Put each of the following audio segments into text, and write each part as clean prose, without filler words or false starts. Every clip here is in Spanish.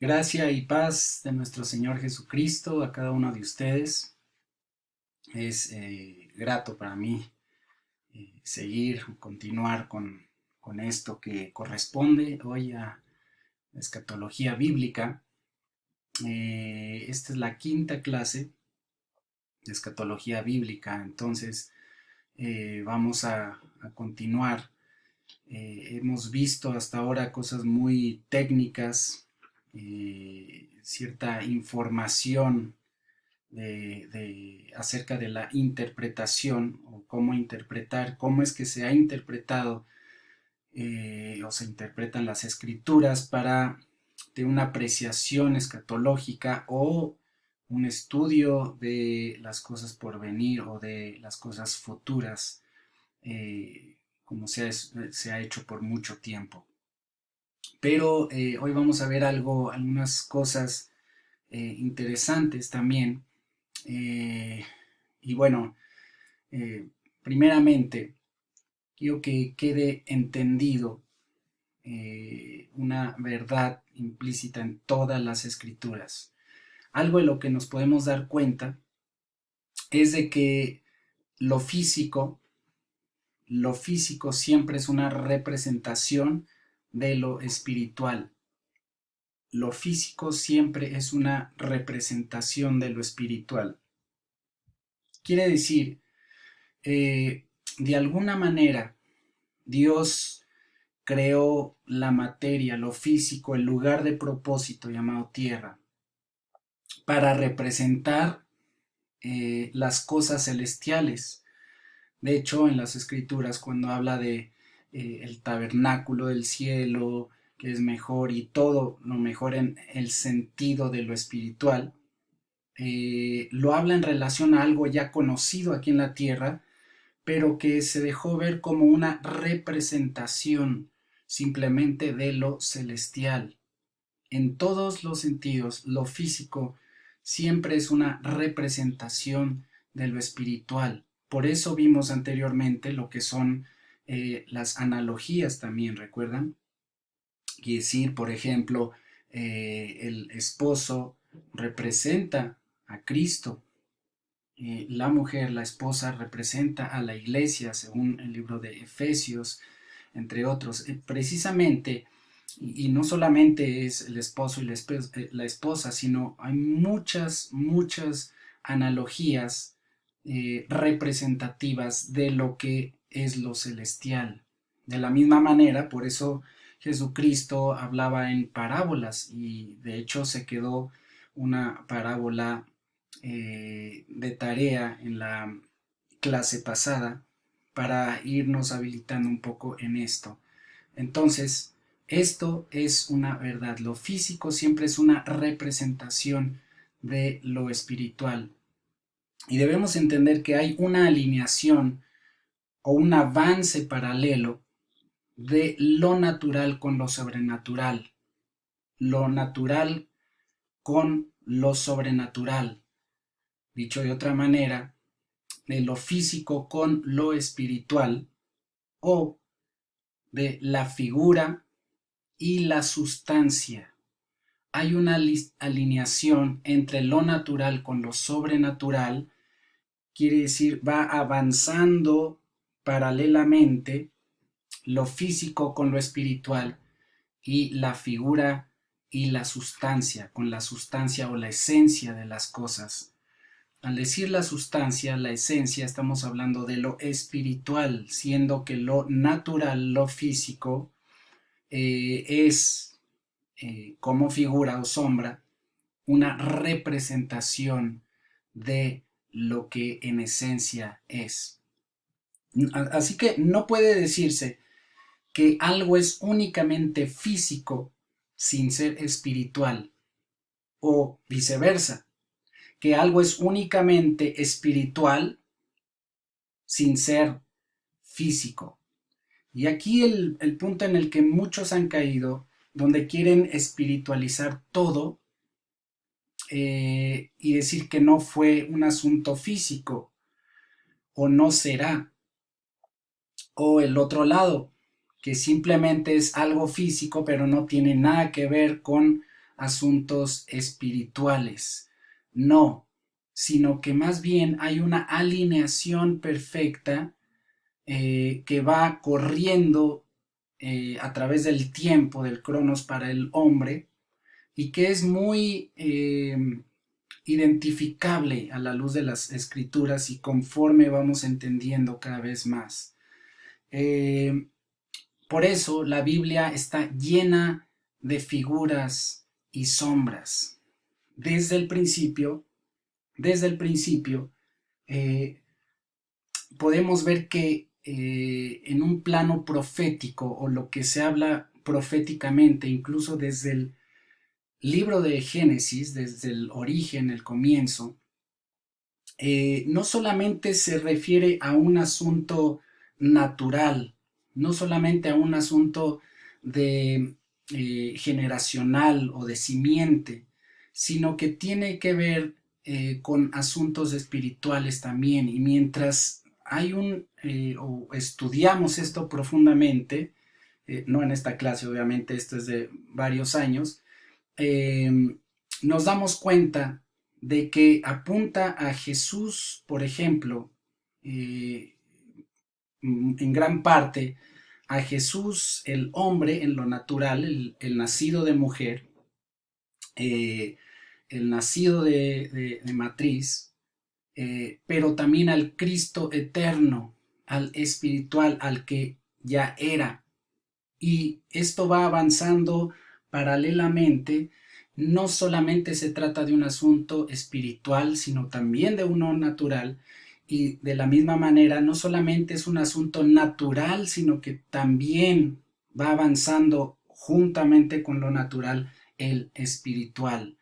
Gracia y paz de nuestro Señor Jesucristo a cada uno de ustedes. Es grato para mí continuar con esto que corresponde hoy a la escatología bíblica. Esta es la quinta clase de escatología bíblica, entonces vamos a continuar. Hemos visto hasta ahora cosas muy técnicas, cierta información acerca de la interpretación o cómo interpretar, cómo es que se ha interpretado o se interpretan las escrituras para de una apreciación escatológica o un estudio de las cosas por venir o de las cosas futuras, como se ha hecho por mucho tiempo. Pero hoy vamos a ver algunas cosas interesantes también. Eh, y bueno, eh, primeramente, quiero que quede entendido una verdad implícita en todas las escrituras. Algo de lo que nos podemos dar cuenta es de que lo físico, lo físico siempre es una representación de lo espiritual. Lo físico siempre es una representación de lo espiritual. Quiere decir, de alguna manera, Dios creó la materia, lo físico, el lugar de propósito llamado tierra, para representar las cosas celestiales. De hecho, en las escrituras, cuando habla de el tabernáculo del cielo, que es mejor y todo lo mejor en el sentido de lo espiritual, lo habla en relación a algo ya conocido aquí en la tierra, pero que se dejó ver como una representación simplemente de lo celestial. En todos los sentidos, lo físico siempre es una representación de lo espiritual. Por eso vimos anteriormente lo que son las analogías también, ¿recuerdan? Quiere decir, por ejemplo, el esposo representa a Cristo, la mujer, la esposa, representa a la iglesia, según el libro de Efesios, entre otros. Precisamente, y no solamente es el esposo y la esposa, sino hay muchas analogías representativas de lo que es lo celestial. De la misma manera, por eso Jesucristo hablaba en parábolas y de hecho se quedó una parábola de tarea en la clase pasada para irnos habilitando un poco en esto. Entonces, esto es una verdad. Lo físico siempre es una representación de lo espiritual. Y debemos entender que hay una alineación o un avance paralelo de lo natural con lo sobrenatural. Lo natural con lo sobrenatural. Dicho de otra manera, de lo físico con lo espiritual o de la figura y la sustancia. Hay una alineación entre lo natural con lo sobrenatural, quiere decir va avanzando paralelamente lo físico con lo espiritual y la figura y la sustancia con la sustancia o la esencia de las cosas. Al decir la sustancia, la esencia, estamos hablando de lo espiritual, siendo que lo natural, lo físico, es como figura o sombra una representación de lo que en esencia es. Así que no puede decirse que algo es únicamente físico sin ser espiritual o viceversa, que algo es únicamente espiritual sin ser físico. Y aquí el punto en el que muchos han caído, donde quieren espiritualizar todo y decir que no fue un asunto físico o no será. O el otro lado, que simplemente es algo físico pero no tiene nada que ver con asuntos espirituales. No, sino que más bien hay una alineación perfecta que va corriendo a través del tiempo, del cronos para el hombre, y que es muy identificable a la luz de las escrituras y conforme vamos entendiendo cada vez más. Por eso la Biblia está llena de figuras y sombras. Desde el principio, eh, podemos ver que en un plano profético o lo que se habla proféticamente, incluso desde el libro de Génesis, desde el origen, el comienzo, no solamente se refiere a un asunto natural, no solamente a un asunto de generacional o de simiente, sino que tiene que ver con asuntos espirituales también. Y mientras hay o estudiamos esto profundamente, no en esta clase, obviamente, esto es de varios años, eh, nos damos cuenta de que apunta a Jesús, por ejemplo, eh, en gran parte a Jesús, el hombre en lo natural, el nacido de mujer, eh, el nacido de matriz, pero también al Cristo eterno, al espiritual, al que ya era. Y esto va avanzando paralelamente. No solamente se trata de un asunto espiritual, sino también de uno natural. Y de la misma manera, no solamente es un asunto natural, sino que también va avanzando juntamente con lo natural el espiritual.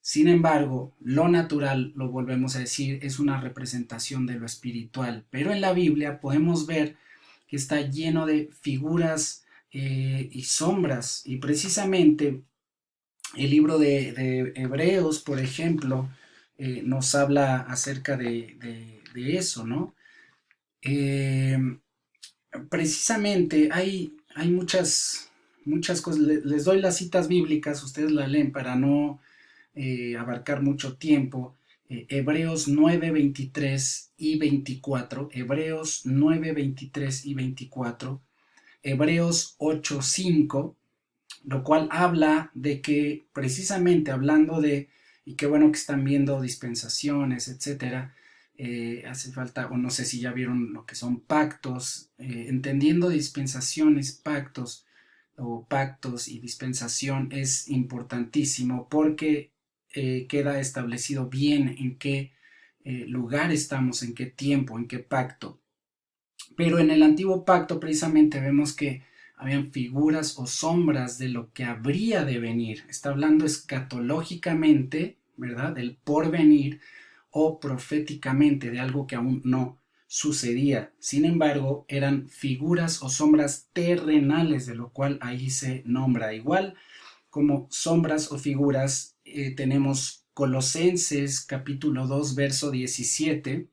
Sin embargo, lo natural, lo volvemos a decir, es una representación de lo espiritual. Pero en la Biblia podemos ver que está lleno de figuras y sombras. Y precisamente el libro de Hebreos, por ejemplo, nos habla acerca de eso, ¿no? Eh, Precisamente hay muchas cosas. Les doy las citas bíblicas, ustedes la leen para no abarcar mucho tiempo. Hebreos 9, 23 y 24, Hebreos 9, 23 y 24, Hebreos 8, 5, lo cual habla de que precisamente hablando de, y qué bueno que están viendo dispensaciones, etcétera, hace falta, o no sé si ya vieron lo que son pactos, entendiendo dispensaciones, pactos o pactos y dispensación es importantísimo porque queda establecido bien en qué lugar estamos, en qué tiempo, en qué pacto. Pero en el antiguo pacto precisamente vemos que habían figuras o sombras de lo que habría de venir. Está hablando escatológicamente, ¿verdad? Del porvenir o proféticamente de algo que aún no sucedía. Sin embargo, eran figuras o sombras terrenales, de lo cual ahí se nombra. Igual como sombras o figuras, tenemos Colosenses capítulo 2, verso 17,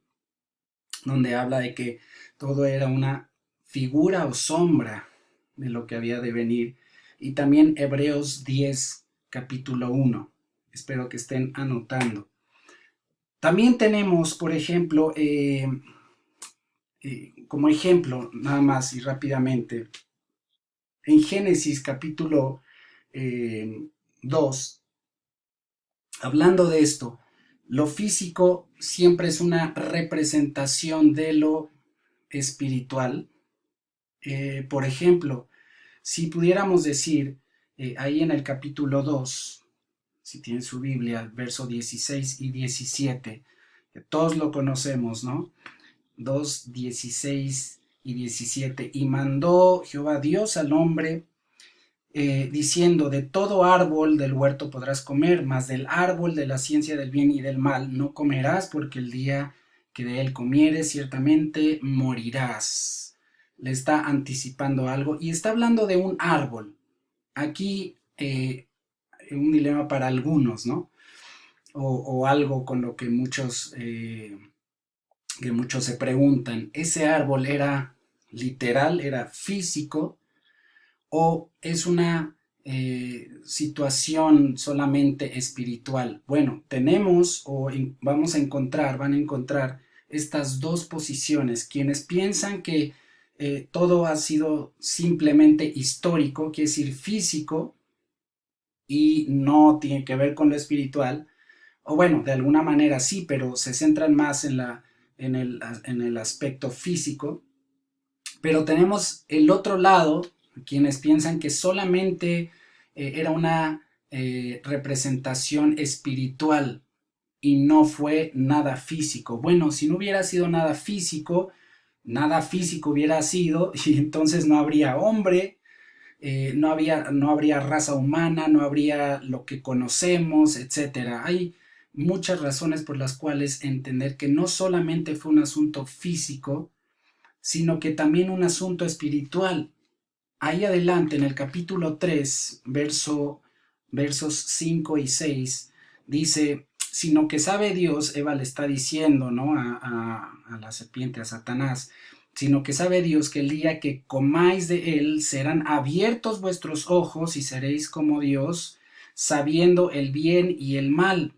donde habla de que todo era una figura o sombra de lo que había de venir. Y también Hebreos 10, capítulo 1. Espero que estén anotando. También tenemos, por ejemplo, como ejemplo, nada más y rápidamente, en Génesis capítulo 2, hablando de esto, lo físico siempre es una representación de lo espiritual. Por ejemplo, si pudiéramos decir ahí en el capítulo 2, si tienen su Biblia, verso 16 y 17, que todos lo conocemos, ¿no? 2, 16 y 17. Y mandó Jehová Dios al hombre diciendo, de todo árbol del huerto podrás comer, mas del árbol de la ciencia del bien y del mal no comerás, porque el día que de él comieres ciertamente morirás. Le está anticipando algo y está hablando de un árbol. Aquí un dilema para algunos, ¿no? O algo con lo que muchos se preguntan, ¿ese árbol era literal, era físico, o es una situación solamente espiritual. Bueno, tenemos vamos a encontrar, van a encontrar estas dos posiciones. Quienes piensan que todo ha sido simplemente histórico, quiere decir físico, y no tiene que ver con lo espiritual, o bueno, de alguna manera sí, pero se centran más en el aspecto físico. Pero tenemos el otro lado, quienes piensan que solamente era una representación espiritual y no fue nada físico. Bueno, si no hubiera sido nada físico hubiera sido, y entonces no habría hombre, no habría raza humana, no habría lo que conocemos, etcétera. Hay muchas razones por las cuales entender que no solamente fue un asunto físico, sino que también un asunto espiritual. Ahí adelante, en el capítulo 3, versos 5 y 6, dice, sino que sabe Dios, Eva le está diciendo, ¿no? A la serpiente, a Satanás, sino que sabe Dios que el día que comáis de él serán abiertos vuestros ojos y seréis como Dios, sabiendo el bien y el mal.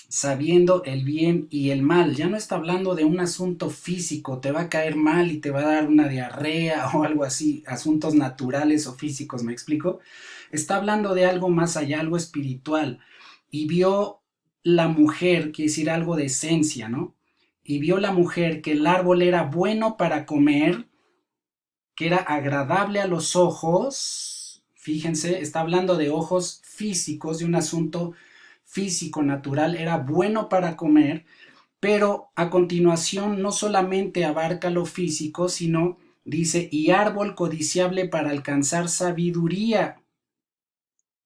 Sabiendo el bien y el mal. Ya no está hablando de un asunto físico, te va a caer mal y te va a dar una diarrea o algo así, asuntos naturales o físicos, ¿me explico? Está hablando de algo más allá, algo espiritual. Y vio la mujer, quiere decir algo de esencia, ¿no? Y vio la mujer que el árbol era bueno para comer, que era agradable a los ojos. Fíjense, está hablando de ojos físicos, de un asunto físico, natural, era bueno para comer, pero a continuación no solamente abarca lo físico, sino dice, y árbol codiciable para alcanzar sabiduría,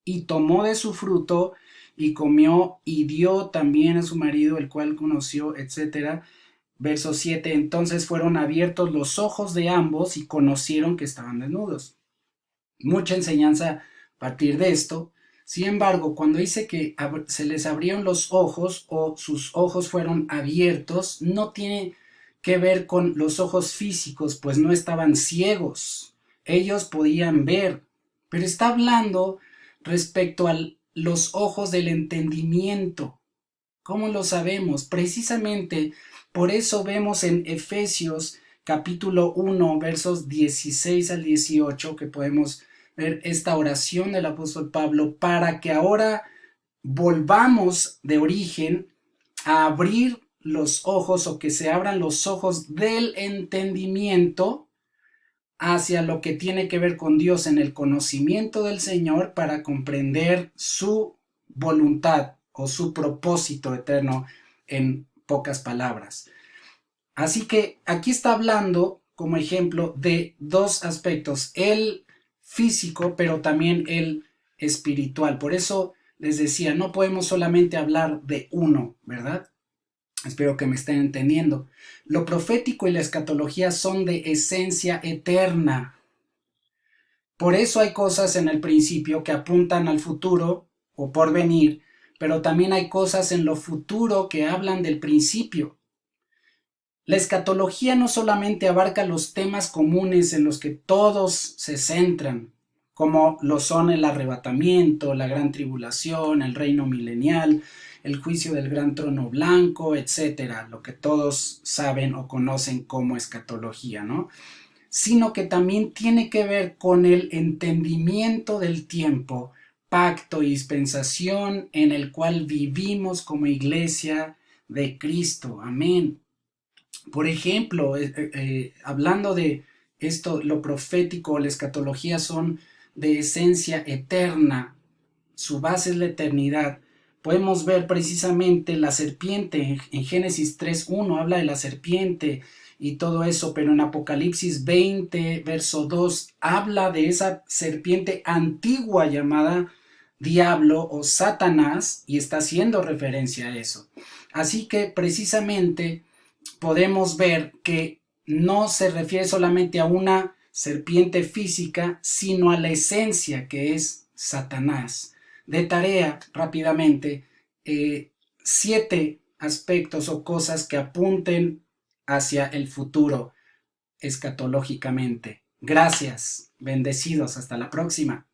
y tomó de su fruto, y comió, y dio también a su marido, el cual conoció, etcétera. Verso 7, entonces fueron abiertos los ojos de ambos y conocieron que estaban desnudos. Mucha enseñanza a partir de esto. Sin embargo, cuando dice que se les abrieron los ojos o sus ojos fueron abiertos, no tiene que ver con los ojos físicos, pues no estaban ciegos. Ellos podían ver, pero está hablando respecto a los ojos del entendimiento. ¿Cómo lo sabemos? Precisamente por eso vemos en Efesios capítulo 1, versos 16 al 18, que podemos ver esta oración del apóstol Pablo, para que ahora volvamos de origen a abrir los ojos o que se abran los ojos del entendimiento hacia lo que tiene que ver con Dios en el conocimiento del Señor para comprender su voluntad o su propósito eterno en pocas palabras. Así que aquí está hablando como ejemplo de dos aspectos, el físico pero también el espiritual. Por eso les decía, no podemos solamente hablar de uno, ¿verdad? Espero que me estén entendiendo. Lo profético y la escatología son de esencia eterna. Por eso hay cosas en el principio que apuntan al futuro o por venir, pero también hay cosas en lo futuro que hablan del principio. La escatología no solamente abarca los temas comunes en los que todos se centran, como lo son el arrebatamiento, la gran tribulación, el reino milenial, el juicio del gran trono blanco, etcétera, lo que todos saben o conocen como escatología, ¿no? Sino que también tiene que ver con el entendimiento del tiempo, pacto y dispensación en el cual vivimos como iglesia de Cristo. Amén. Por ejemplo, hablando de esto, lo profético, la escatología son de esencia eterna, su base es la eternidad. Podemos ver precisamente la serpiente en Génesis 3:1 habla de la serpiente y todo eso, pero en Apocalipsis 20, verso 2, habla de esa serpiente antigua llamada diablo o Satanás y está haciendo referencia a eso. Así que precisamente podemos ver que no se refiere solamente a una serpiente física, sino a la esencia que es Satanás. De tarea, rápidamente, 7 aspectos o cosas que apunten hacia el futuro escatológicamente. Gracias, bendecidos, hasta la próxima.